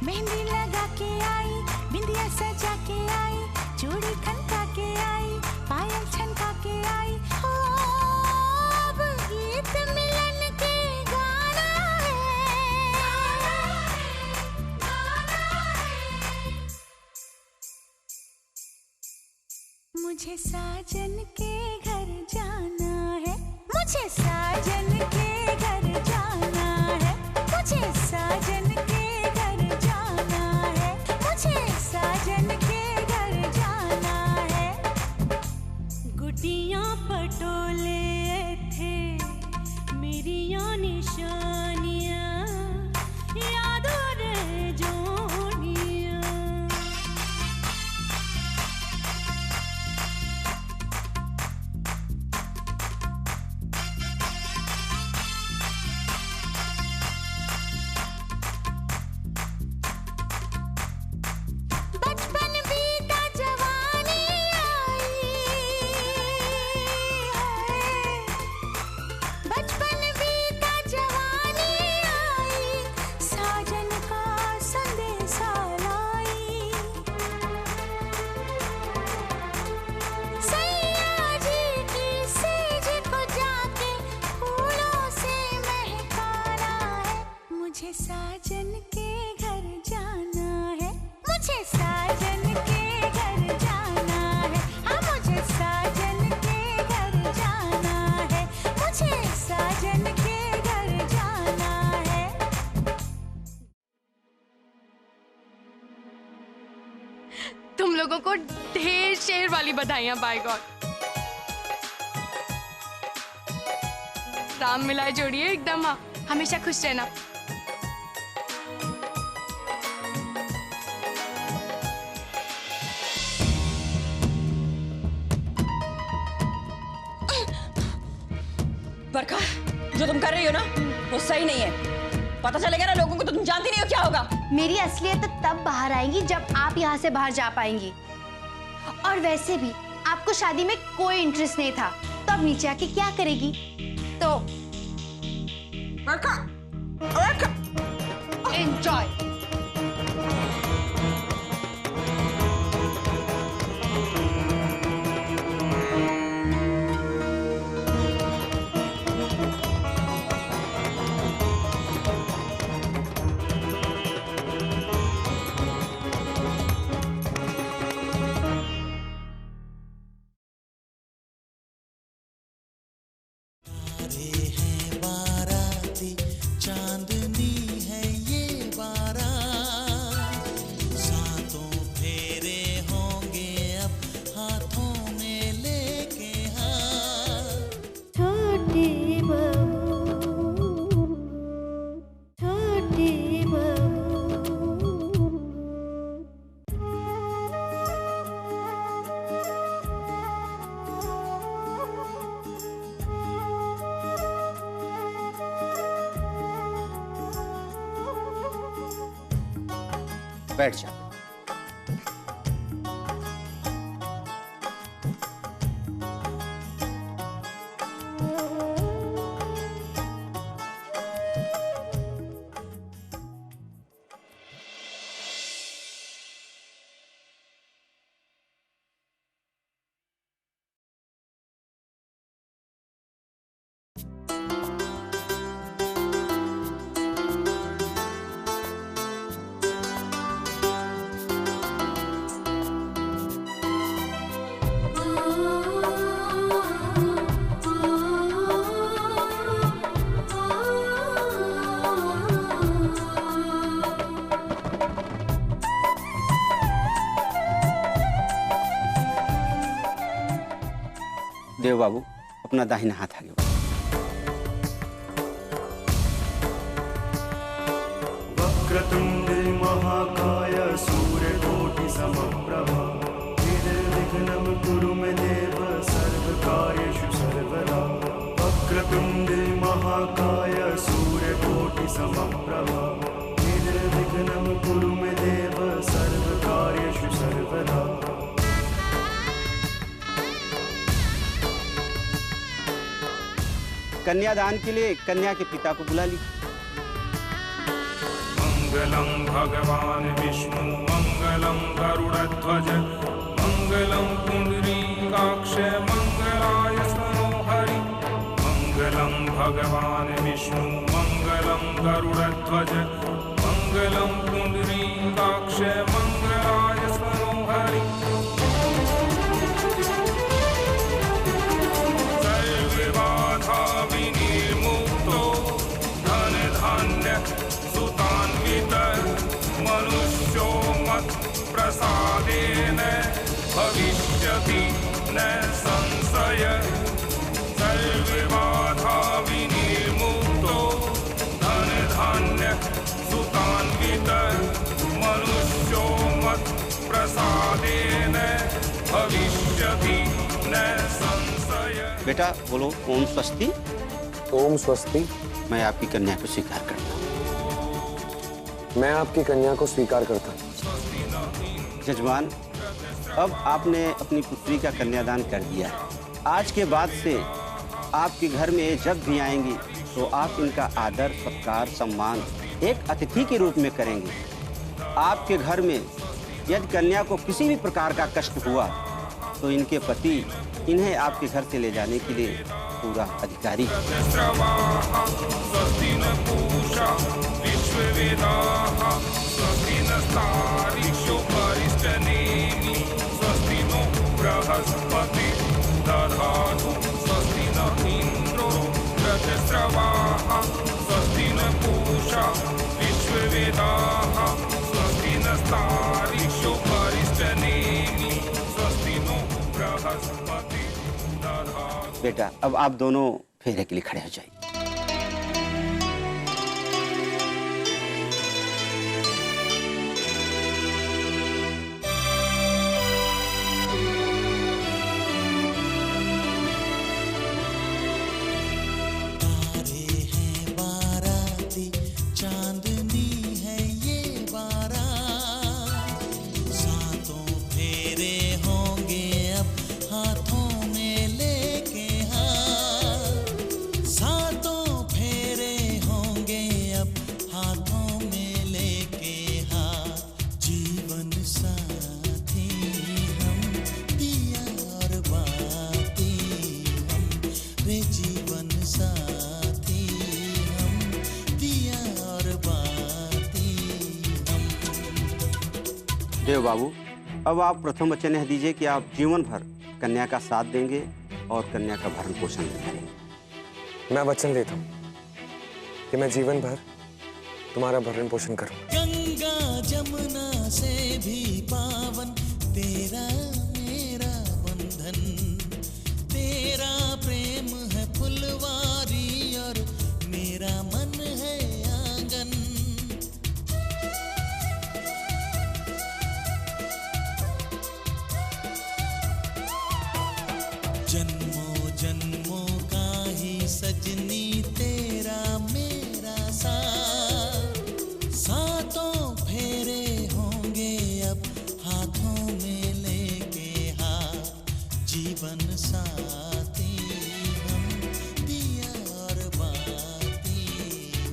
मेहंदी लगा के आई, बिंदिया सजा के आई, चूड़ी खनका के आई, पायल छनका के आई, हो अब गीत मिलन के गाना है, मुझे साजन के घर जाना है, मुझे साजन के घर जाना है, मुझे साजन के घर जाना है, मुझे साजन के घर जाना है। गुटियां पटोले थे मेरी निशानियां, यादों रह जोनियां। बचपन बीता जवानी आई है, बचपन बीता जवानी आई, साजन का संदेशा लाई, सैया जी की सेज को जाके फूलों से महकाना है, मुझे साजन के घर जाना है, मुझे साजन के घर जाना है, हाँ मुझे साजन के घर जाना है, मुझे साजन के घर जाना है। तुम लोगों को ढेर शेर वाली बधाइयां बाय गॉड। राम मिलाए जोड़िए एकदम, हाँ हमेशा खुश रहना। बरखा, जो तुम कर रही हो ना वो सही नहीं है। पता चलेगा ना लोगों को तो तुम जानती नहीं हो क्या होगा। मेरी असलियत तो तब बाहर आएगी जब आप यहाँ से बाहर जा पाएंगी। और वैसे भी आपको शादी में कोई इंटरेस्ट नहीं था, तो अब नीचे आके क्या करेगी? तो एंजॉय। चांदनी है ये बारात, सातों फेरे होंगे अब हाथों में लेके हाथ। छोटी बहू, छोटी बहू, बैठ जा। देव बाबू अपना दाहिना हाथ आगे बढ़ाओ। वक्रतुंडे महाकाय सूर्यकोटि समप्रभा निर्विघ्नं कुरु मे देव सर्वकार्येषु सर्वदा। वक्रतुंडे महाकाय सूर्यकोटि समप्रभा निर्विघ्नं कुरु मे देव सर्वकार्येषु सर्वदा। कन्यादान के लिए कन्या के पिता को बुला लीजिए। मंगलम भगवान विष्णु मंगलम गरुड़ध्वज मंगलम पुंडरीकाक्ष मंगलाय मनोहरि। मंगलम भगवान विष्णु मंगलम गरुड़ध्वज मंगलम पुंडरीकाक्ष मंगलाय मनोहरि। सर्वबाधा विनिर्मुक्तो धन धान्य सुतान्वित मनुष्यो मत् प्रसादेन भविष्यति न संशय। सर्वबाधा विनिर्मुक्तो धन धान्य सुतान्वित मनुष्यो मत् प्रसादेन भविष्यति न संशय। बेटा बोलो ओम स्वस्ति। ओम स्वस्ति। मैं आपकी कन्या को स्वीकार करता हूँ। मैं आपकी कन्या को स्वीकार करता हूँ। जजमान, अब आपने अपनी पुत्री का कन्यादान कर दिया है। आज के बाद से आपके घर में जब भी आएंगी तो आप इनका आदर सत्कार सम्मान एक अतिथि के रूप में करेंगे। आपके घर में यदि कन्या को किसी भी प्रकार का कष्ट हुआ तो इनके पति इन्हें आपके घर से ले जाने के लिए पूरा अधिकारी है। बृहस्पति दधातु स्वस्ति न इंद्रो वृद्धस्रवाः स्वस्ति न पूषा विश्ववेदाः स्वस्ति नस्तारिषु परिष्टनेमि स्वस्ति नो बृहस्पति दधातु। बेटा अब आप दोनों फेरे के लिए खड़े हो जाइए। चांदनी है ये बारात, सातों फेरे होंगे अब हाथों में लेके हाथ। सातों फेरे होंगे अब हाथों में लेके हाथ। जीवन साथी हम दिया और बाती हम रे जीवन साथी हम दिया और बाती हम। देव बाबू अब आप प्रथम वचन यह दीजिए कि आप जीवन भर कन्या का साथ देंगे और कन्या का भरण पोषण करेंगे। मैं वचन देता हूँ कि मैं जीवन भर तुम्हारा भरण पोषण करूँगा। गंगा जमुना से भी पावन तेरा मेरा बंधन। तेरा प्रेम है फुलवारी और मेरा मन है आंगन। जन्मों जन्मों का ही सजनी तेरा मेरा साथ। सातों फेरे होंगे अब हाथों में लेके हाथ। जीवन साथी हम दिया और बाती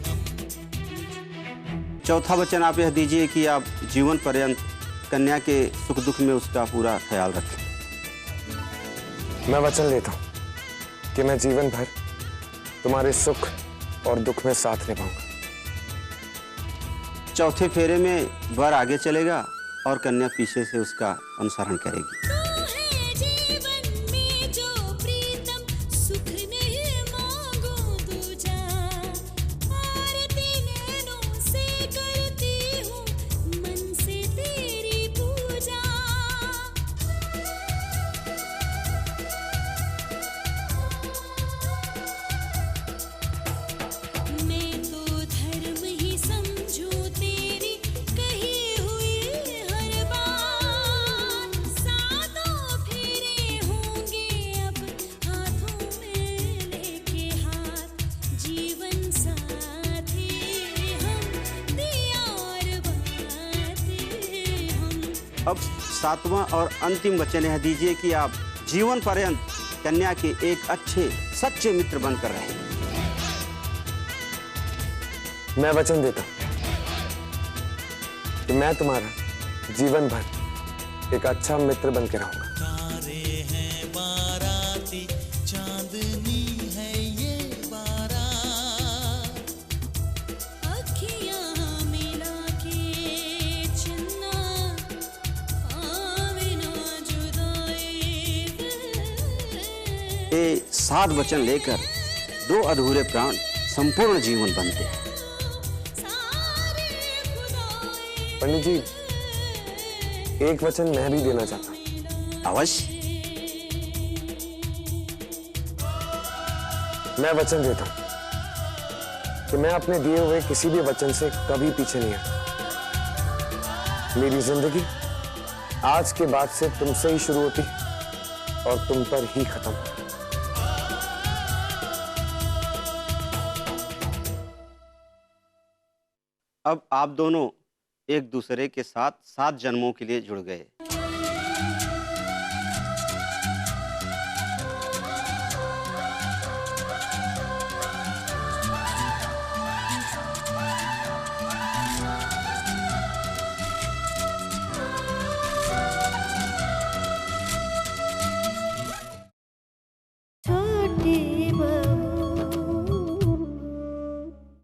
हम। चौथा वचन आप यह दीजिए कि आप जीवन पर्यंत कन्या के सुख दुख में उसका पूरा ख्याल रखें। मैं वचन लेता हूँ कि मैं जीवन भर तुम्हारे सुख और दुख में साथ निभाऊंगा। चौथे फेरे में वर आगे चलेगा और कन्या पीछे से उसका अनुसरण करेगी। अब 7वां और अंतिम वचन यह दीजिए कि आप जीवन पर्यंत कन्या के एक अच्छे सच्चे मित्र बनकर रहेंगे। मैं वचन देता हूं कि मैं तुम्हारा जीवन भर एक अच्छा मित्र बन के रहूंगा। तारे हैं बाराती, चांदनी है ये बारात, अखियां मिला के चन्ना आवे ना जुदाई। ये 7 वचन लेकर 2 अधूरे प्राण संपूर्ण जीवन बनते हैं। पंडित जी, एक वचन मैं भी देना चाहता हूं। अवश्य। मैं वचन देता हूं कि मैं अपने दिए हुए किसी भी वचन से कभी पीछे नहीं हटूंगा। मेरी जिंदगी आज के बाद से तुमसे ही शुरू होती और तुम पर ही खत्म। अब आप दोनों एक दूसरे के साथ 7 जन्मों के लिए जुड़ गए। छोटे